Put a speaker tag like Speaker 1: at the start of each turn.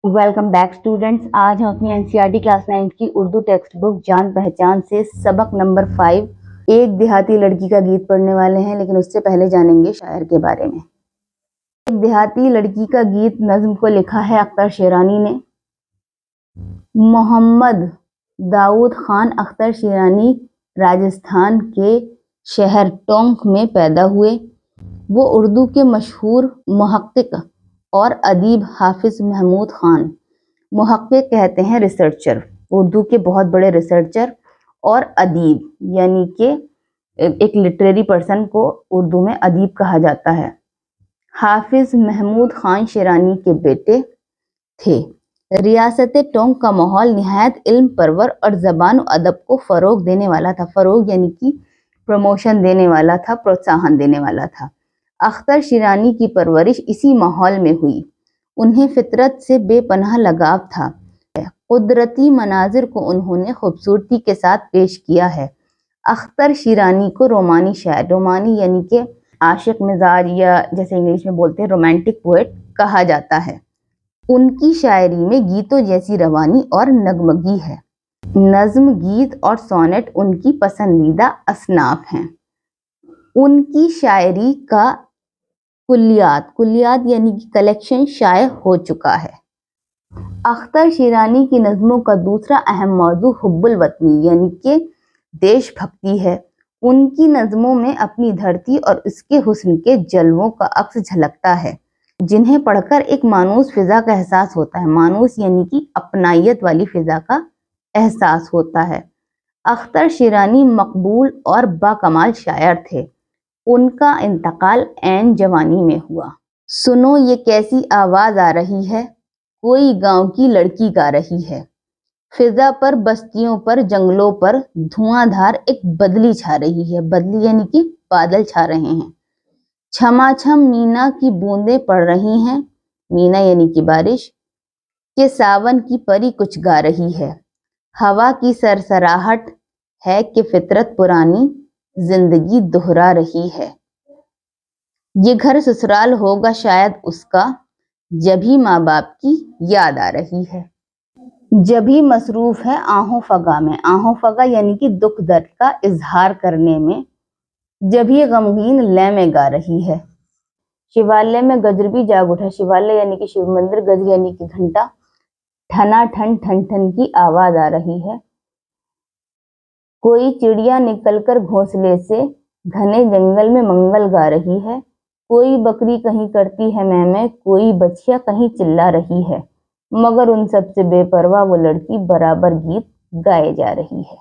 Speaker 1: Welcome back students. आज हम अपनी एनसीईआरटी क्लास 9 की उर्दू टेक्स्ट बुक जान पहचान से सबक नंबर 5 एक देहाती लड़की का गीत पढ़ने वाले हैं, लेकिन उससे पहले जानेंगे शायर के बारे में। एक देहाती लड़की का गीत नज्म को लिखा है अख्तर शिरानी ने। मोहम्मद दाऊद खान अख्तर शिरानी राजस्थान के शहर टोंक में पैदा हुए। वो उर्दू के मशहूर मुहक्किक और अदीब हाफिज महमूद खान, मुहक्किक कहते हैं रिसर्चर, उर्दू के बहुत बड़े रिसर्चर, और अदीब यानी कि एक लिटरेरी पर्सन को उर्दू में अदीब कहा जाता है। हाफिज महमूद खान शिरानी के बेटे थे। रियासत टोंक का माहौल निहायत इल्म परवर और ज़बान और अदब को फ़रोग देने वाला था। फ़रोग यानी कि प्रमोशन देने वाला था, प्रोत्साहन देने वाला था। अख्तर शिरानी की परवरिश इसी माहौल में हुई। उन्हें फितरत से बेपनाह लगाव था। कुदरती मनाजिर को उन्होंने खूबसूरती के साथ पेश किया है। अख्तर शिरानी को रोमानी शायर, रोमानी यानी कि आशिक मिजाज या जैसे इंग्लिश में बोलते हैं रोमांटिक पोएट कहा जाता है। उनकी शायरी में गीतों जैसी रवानी और नगमगी है। नज्म, गीत और सोनेट उनकी पसंदीदा असनाफ हैं। उनकी शायरी का कुल्लियात यानी कि कलेक्शन शाये हो चुका है। अख्तर शिरानी की नज़मों का दूसरा अहम मौजू हुब्बुल वतनी यानी कि देशभक्ति है। उनकी नज़मों में अपनी धरती और उसके हुस्न के जलवों का अक्स झलकता है, जिन्हें पढ़कर एक मानूस फिजा का एहसास होता है। मानूस यानी कि अपनाइयत वाली फिजा का एहसास होता है। अख्तर शिरानी मकबूल और बाकमाल शायर थे। उनका इंतकाल ऐन जवानी में हुआ। सुनो ये कैसी आवाज आ रही है, कोई गांव की लड़की गा रही है। फिजा पर, बस्तियों पर, जंगलों पर धुआंधार एक बदली छा रही है। बदली यानी कि बादल छा रहे हैं। छमाछम मीना की बूंदें पड़ रही हैं। मीना यानी कि बारिश के सावन की परी कुछ गा रही है। हवा की सरसराहट है कि फितरत पुरानी जिंदगी दोहरा रही है। ये घर ससुराल होगा शायद उसका, जभी माँ बाप की याद आ रही है। जभी मसरूफ है आहों फगा में। आहों फगा यानी कि दुख दर्द का इजहार करने में। जभी गमगीन लय में गा रही है। शिवालय में गजर भी जाग उठा। शिवालय यानी कि शिव मंदिर, गजर यानी कि घंटा। ठना ठन ठन ठन की आवाज आ रही है। कोई चिड़िया निकलकर घोंसले से घने जंगल में मंगल गा रही है। कोई बकरी कहीं करती है मैं, कोई बछिया कहीं चिल्ला रही है, मगर उन सब से बेपरवाह वो लड़की बराबर गीत गाए जा रही है।